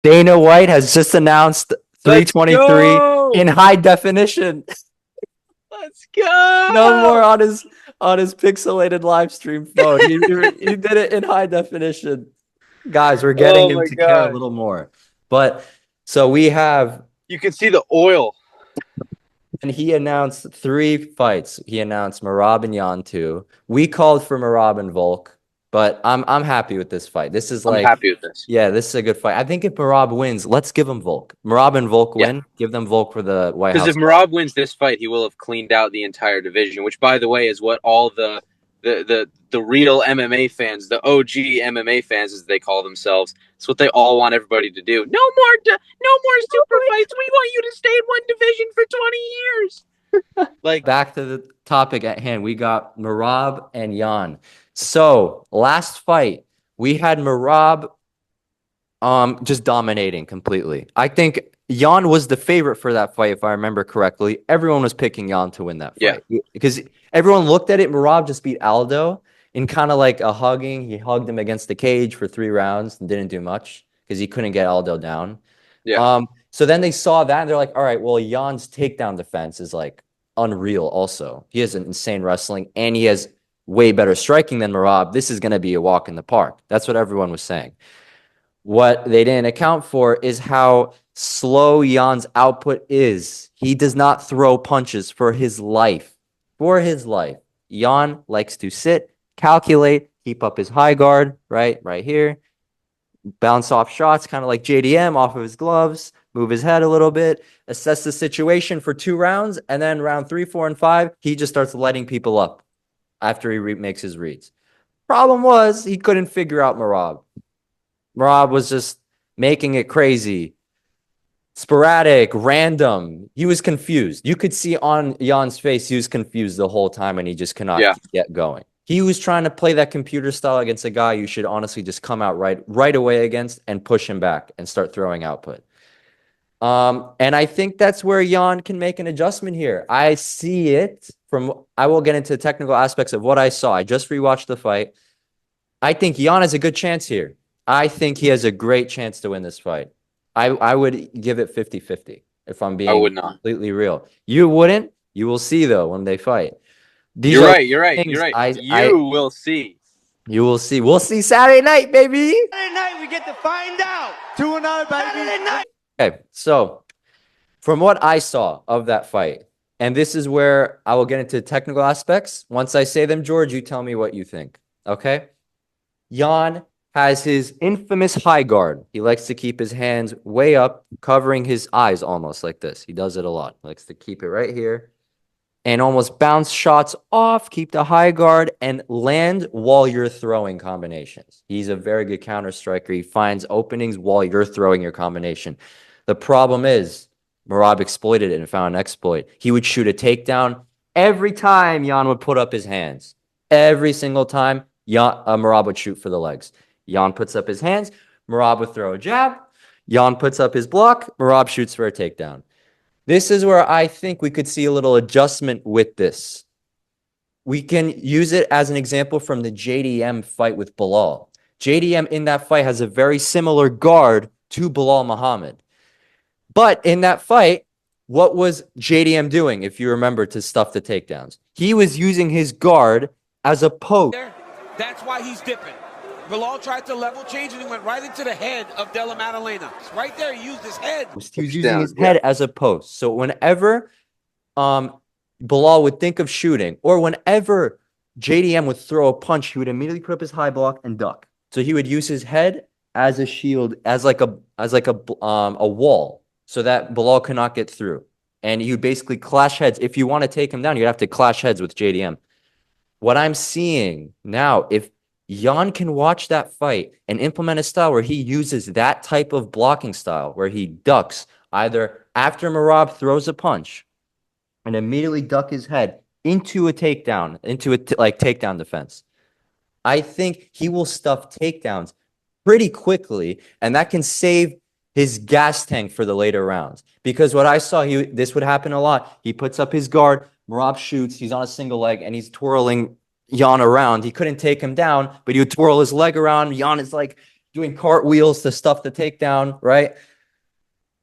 Dana White has just announced Let's 323 go. in high definition. Let's No more go. on his pixelated live stream phone. He did it in high definition. Guys, we're getting Oh him my to care a God. little more. But so we have, You can see the oil. and he announced three fights. He announced Merab and Yan two. We called for Merab and Volk, but I'm happy with this fight. This is I'm like, happy with this. yeah, this is a good fight. I think if Merab wins, let's give him Volk. Merab and Volk Yeah. win. Give them Volk for the White Because if House belt. Merab wins this fight, he will have cleaned out the entire division, which, by the way, is what all the real MMA fans, the OG MMA fans, as they call themselves, it's what they all want everybody to do. No more super fights. We want you to stay in one division for 20 years. Like, Back to the topic at hand. We got Merab and Yan. So last fight, we had Merab just dominating completely. I think Yan was the favorite for that fight, if I remember correctly. Everyone was picking Yan to win that yeah, fight because everyone looked at it. Merab just beat Aldo in kind of like a hugging. He hugged him against the cage for 3 rounds and didn't do much because he couldn't get Aldo down. yeah, So then they saw that and they're like, all right, well, Jan's takedown defense is like unreal also. He has an insane wrestling and he has way better striking than Merab. This is going to be a walk in the park. That's what everyone was saying. What they didn't account for is how slow Jan's output is. He does not throw punches for his life. For his life. Jan likes to sit, calculate, keep up his high guard, right here, bounce off shots, kind of like JDM off of his gloves, move his head a little bit, assess the situation for 2 rounds, and then round 3, 4, and 5, he just starts lighting people up after he makes his reads. Problem was, he couldn't figure out Merab. Merab was just making it crazy, sporadic, random. He was confused. You could see on Jan's face, he was confused the whole time and he just cannot yeah. get going. He was trying to play that computer style against a guy you should honestly just come out right away against and push him back and start throwing output. And I think that's where Jan can make an adjustment here. I see it from, I will get into the technical aspects of what I saw. I just rewatched the fight. I think Jan has a good chance here. I think he has a great chance to win this fight. I would give it 50-50 if I'm I being would not. completely real. You wouldn't? You will see though when they fight. These You're are right. You're right. You're things right. I You will see. you will see. We'll see Saturday night, baby. Saturday night, we get to find out. 2-0, baby. Saturday night. Okay, so from what I saw of that fight, and this is where I will get into technical aspects. Once I say them, George, you tell me what you think. Okay? Jan has his infamous high guard. He likes to keep his hands way up, covering his eyes almost like this. He does it a lot. He likes to keep it right here and almost bounce shots off, keep the high guard, and land while you're throwing combinations. He's a very good counter striker. He finds openings while you're throwing your combination. The problem is, Merab exploited it and found an exploit. He would shoot a takedown every time Jan would put up his hands. Every single time, Merab would shoot for the legs. Jan puts up his hands, Merab would throw a jab. Jan puts up his block, Merab shoots for a takedown. This is where I think we could see a little adjustment with this. We can use it as an example from the JDM fight with Bilal. JDM in that fight has a very similar guard to Bilal Muhammad. But in that fight, what was JDM doing, if you remember, to stuff the takedowns? He was using his guard as a post. That's why he's dipping. Bilal tried to level change and he went right into the head of Della Maddalena. Right there, he used his head. He was using his head as a post. So whenever Bilal would think of shooting, or whenever JDM would throw a punch, he would immediately put up his high block and duck. So he would use his head as a shield, as like a wall, so that Bilal could not get through. And you basically clash heads. If you want to take him down, you'd have to clash heads with JDM. What I'm seeing now, if Yan can watch that fight and implement a style where he uses that type of blocking style, where he ducks either after Merab throws a punch and immediately duck his head into a takedown, into a takedown defense. I think he will stuff takedowns pretty quickly, and that can save his gas tank for the later rounds. Because what I saw, this would happen a lot. He puts up his guard, Merab shoots, he's on a single leg, and he's twirling Yan around. He couldn't take him down, but he would twirl his leg around. Yan is like doing cartwheels to stuff the takedown, right?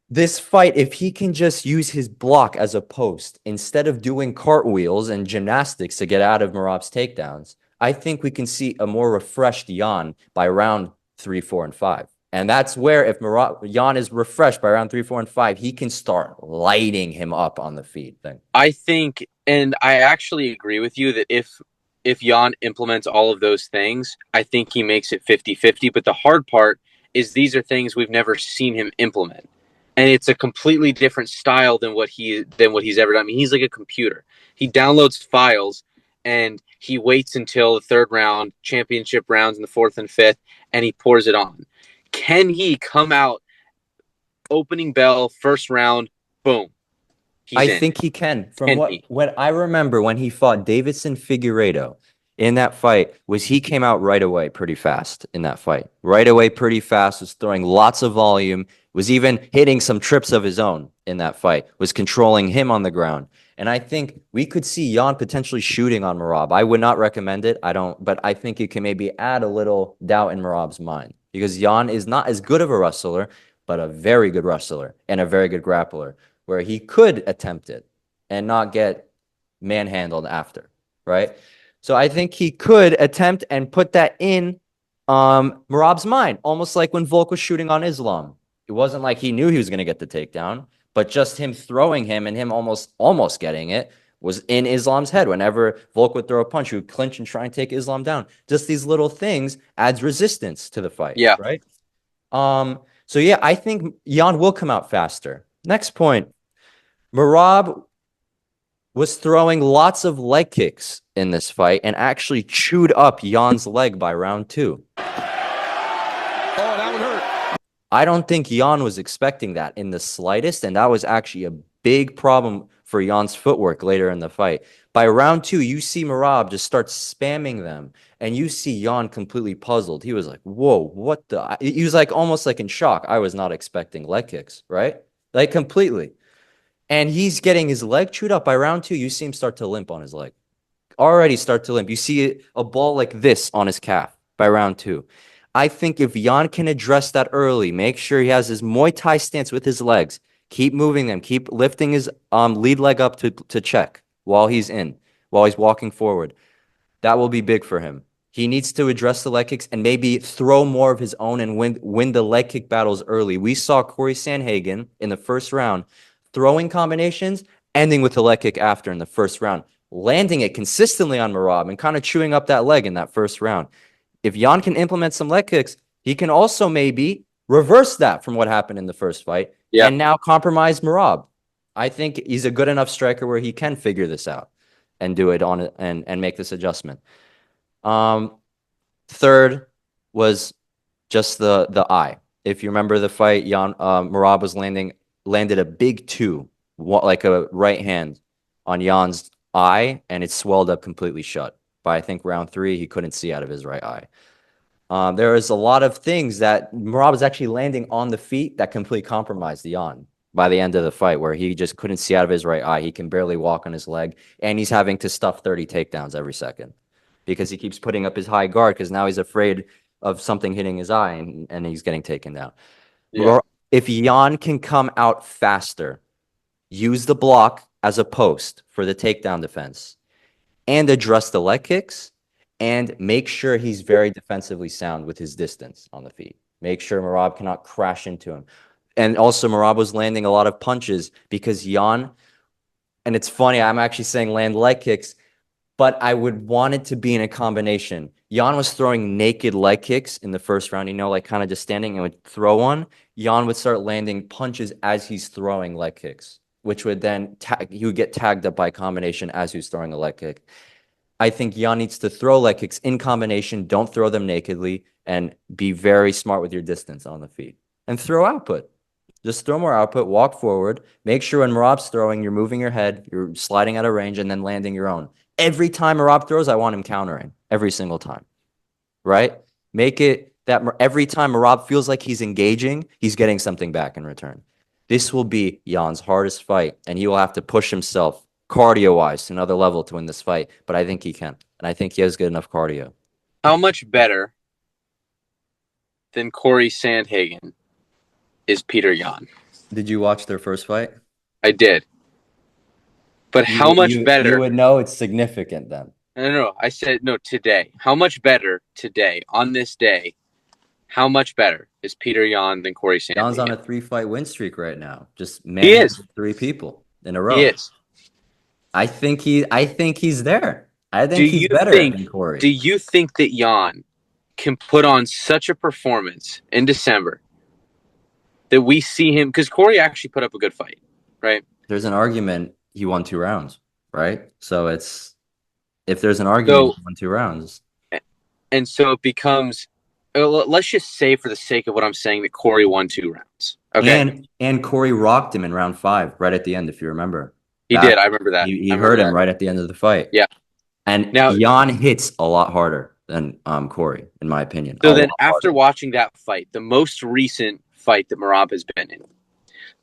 This fight, if he can just use his block as a post instead of doing cartwheels and gymnastics to get out of Merab's takedowns, I think we can see a more refreshed Yan by round 3, 4, and 5. And that's where if Yan is refreshed by round 3, 4, and 5, he can start lighting him up on the feet. I think, and I actually agree with you that if Yan implements all of those things, I think he makes it 50-50. But the hard part is these are things we've never seen him implement. And it's a completely different style than what he's ever done. I mean, he's like a computer. He downloads files and he waits until the third round, championship rounds in the fourth and fifth, and he pours it on. Can he come out opening bell, first round, boom? I think he can. From what I remember when he fought Davidson Figueiredo in that fight, was he came out right away pretty fast in that fight. Right away pretty fast, was throwing lots of volume, was even hitting some trips of his own in that fight, was controlling him on the ground. And I think we could see Yan potentially shooting on Merab. I would not recommend it. But I think it can maybe add a little doubt in Merab's mind because Yan is not as good of a wrestler, but a very good wrestler and a very good grappler, where he could attempt it and not get manhandled after, right? So I think he could attempt and put that in Merab's mind, almost like when Volk was shooting on Islam. It wasn't like he knew he was going to get the takedown, but just him throwing him and him almost getting it was in Islam's head. Whenever Volk would throw a punch, he would clinch and try and take Islam down. Just these little things adds resistance to the fight, right? So yeah, I think Yan will come out faster. Next point, Merab was throwing lots of leg kicks in this fight and actually chewed up Yan's leg by round 2. Oh, that would hurt. I don't think Yan was expecting that in the slightest, and that was actually a big problem for Yan's footwork later in the fight. By round 2, you see Merab just start spamming them, and you see Yan completely puzzled. He was like, whoa, what the? He was like almost like in shock. I was not expecting leg kicks, right? Like completely. And he's getting his leg chewed up by round 2. You see him start to limp on his leg. Already start to limp. You see a ball like this on his calf by round 2. I think if Yan can address that early, make sure he has his Muay Thai stance with his legs, keep moving them, keep lifting his lead leg up to check while he's walking forward. That will be big for him. He needs to address the leg kicks and maybe throw more of his own and win the leg kick battles early. We saw Corey Sandhagen in the first round throwing combinations, ending with a leg kick after in the first round, landing it consistently on Merab and kind of chewing up that leg in that first round. If Yan can implement some leg kicks, he can also maybe reverse that from what happened in the first fight and now compromise Merab. I think he's a good enough striker where he can figure this out and do it on and make this adjustment. Third was just the eye. If you remember the fight, Merab was landed a big 2, like a right hand on Yan's eye, and it swelled up completely shut. By I think round 3, he couldn't see out of his right eye. There is a lot of things that Merab was actually landing on the feet that completely compromised Yan by the end of the fight, where he just couldn't see out of his right eye. He can barely walk on his leg, and he's having to stuff 30 takedowns every second because he keeps putting up his high guard because now he's afraid of something hitting his eye, and he's getting taken down. If Yan can come out faster, use the block as a post for the takedown defense, and address the leg kicks, and make sure he's very defensively sound with his distance on the feet. Make sure Merab cannot crash into him. And also, Merab was landing a lot of punches because Yan, and it's funny, I'm actually saying land leg kicks, but I would want it to be in a combination. Yan was throwing naked leg kicks in the first round, like kind of just standing and would throw one. Yan would start landing punches as he's throwing leg kicks, which would then he would get tagged up by combination as he's throwing a leg kick. I think Yan needs to throw leg kicks in combination. Don't throw them nakedly, and be very smart with your distance on the feet. And throw output. Just throw more output, walk forward. Make sure when Merab's throwing, you're moving your head, you're sliding out of range, and then landing your own. Every time Merab throws, I want him countering. Every single time. Right? Make it that every time Merab feels like he's engaging, he's getting something back in return. This will be Yan's hardest fight, and he will have to push himself cardio-wise to another level to win this fight, but I think he can, and I think he has good enough cardio. How much better than Corey Sandhagen is Petr Yan. Did you watch their first fight? I did. But how much better? You would know it's significant then. No. I said no today. How much better today, on this day, how much better is Petr Yan than Corey Sandhagen? Yan's on a 3-fight win streak right now. Just He is. 3 people in a row. He is. I think he's there. I think he's better than Corey. Do you think that Yan can put on such a performance in December that we see him? Because Corey actually put up a good fight, right? There's an argument he won 2 rounds, right? So if there's an argument he won 2 rounds. And so it becomes, let's just say for the sake of what I'm saying that Corey won 2 rounds. Okay. And Corey rocked him in round 5 right at the end, if you remember. He did. I remember that. He hurt him right at the end of the fight. Yeah. And now Yan hits a lot harder than Corey, in my opinion. So then after watching that fight, the most recent fight that Merab has been in,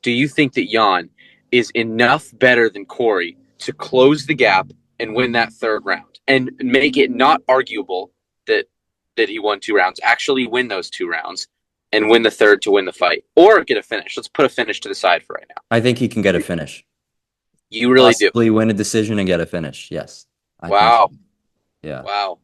do you think that Yan is enough better than Corey to close the gap and win that 3rd round and make it not arguable that he won 2 rounds, actually win those 2 rounds and win the 3rd to win the fight, or get a finish? Let's put a finish to the side for right now. I think he can get a finish. You really possibly win a decision and get a finish. Yes. Wow. So. Yeah. Wow.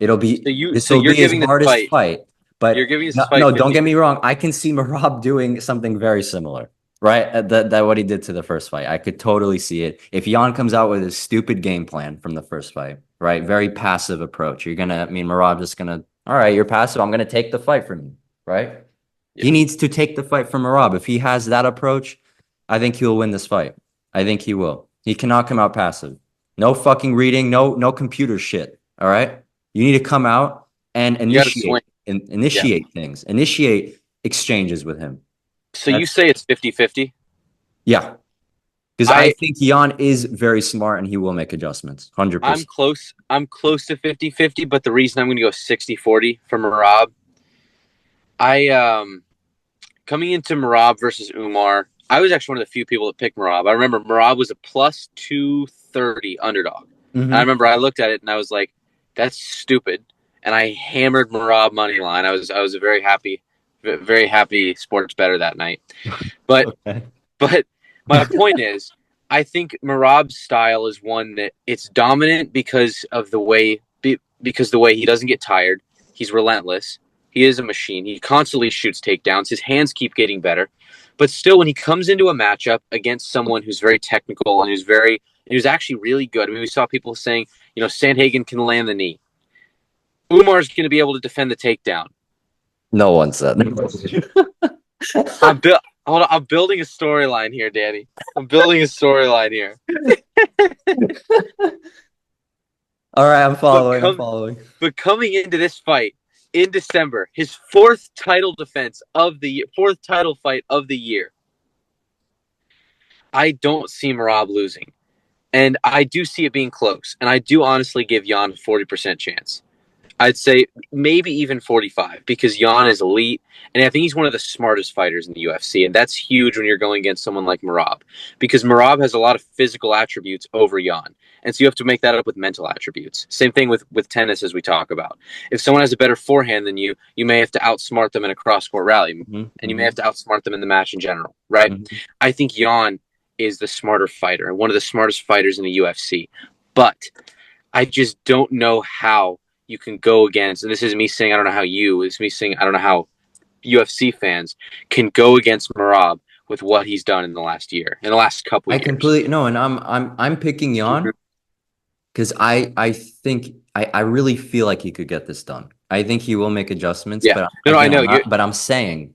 It'll be this will be his hardest fight. But you're giving don't get me wrong. I can see Merab doing something very similar, right? That what he did to the first fight. I could totally see it. If Yan comes out with his stupid game plan from the first fight, right? Very passive approach. Merab just gonna, all right, you're passive. I'm gonna take the fight from you, right? Yeah. He needs to take the fight from Merab. If he has that approach, I think he'll win this fight. I think he will. He cannot come out passive. No fucking reading, no computer shit. All right? You need to come out and initiate things. Initiate exchanges with him. So you say it's 50-50? Yeah. Because I think Yan is very smart and he will make adjustments. 100%. I'm close to 50-50, but the reason I'm going to go 60-40 for Merab, coming into Merab versus Umar, I was actually one of the few people that picked Merab. I remember Merab was a plus 230 underdog. Mm-hmm. And I remember I looked at it and I was like, that's stupid. And I hammered Merab money line. I was a very happy sports bettor that night. But but my point is, I think Merab's style is one that it's dominant because the way he doesn't get tired. He's relentless. He is a machine. He constantly shoots takedowns. His hands keep getting better. But still, when he comes into a matchup against someone who's very technical and who's actually really good. I mean, we saw people saying, Sandhagen can land the knee. Umar's going to be able to defend the takedown. No one said. I'm building a storyline here, Danny. I'm building a storyline here. All right, I'm following. But coming into this fight in December, his 4th title fight of the year, I don't see Merab losing. And I do see it being close. And I do honestly give Yan a 40% chance. I'd say maybe even 45 because Yan is elite. And I think he's one of the smartest fighters in the UFC. And that's huge when you're going against someone like Merab because Merab has a lot of physical attributes over Yan. And so you have to make that up with mental attributes. Same thing with tennis as we talk about. If someone has a better forehand than you, you may have to outsmart them in a cross-court rally. Mm-hmm. And you may have to outsmart them in the match in general, right? Mm-hmm. I think Yan is the smarter fighter and one of the smartest fighters in the UFC. But I just don't know how you can go against, and this is me saying I don't know how it's me saying I don't know how UFC fans can go against Merab with what he's done in the last year, in the last couple of years. I completely no, and I'm picking Yan because I think I really feel like he could get this done. I think he will make adjustments. Yeah. But I know, but I'm saying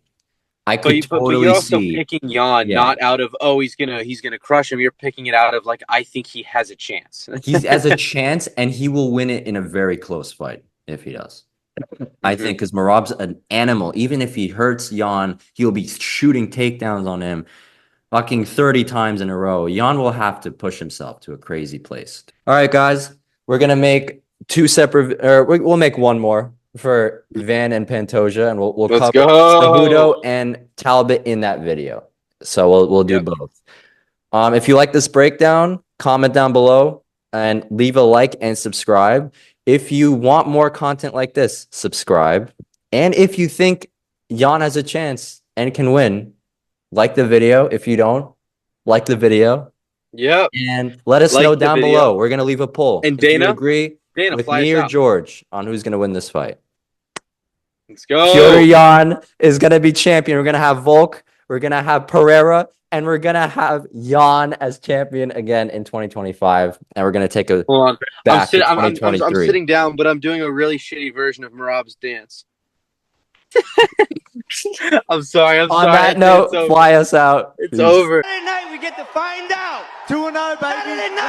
I could totally but you're also see picking Yan not out of he's gonna crush him. You're picking it out of like I think he has a chance. He has a chance, and he will win it in a very close fight if he does. I think because Merab's an animal. Even if he hurts Yan, he'll be shooting takedowns on him, fucking 30 times in a row. Yan will have to push himself to a crazy place. All right, guys, we're gonna make 2 separate, or we'll make one more for Van and Pantoja, and we'll cover Cejudo and Talbot in that video. So we'll do both. If you like this breakdown, comment down below and leave a like and subscribe. If you want more content like this, subscribe. And if you think Yan has a chance and can win. Like the video. If you don't like the video, Yep. and let us Like know the down video. below. We're gonna leave a poll. And if you Dana? agree Dana, with fly me us or out. George on who's gonna win this fight. Let's go. Petr Yan is gonna be champion. We're gonna have Volk. We're gonna have Pereira, and we're gonna have Yan as champion again in 2025. And we're gonna take a Hold on. back to I'm 2023. sitting down, but I'm doing a really shitty version of Merab's dance. I'm sorry. On that note, fly us out. It's Peace. over. Saturday night we get to find out. 2-0, baby. Saturday night.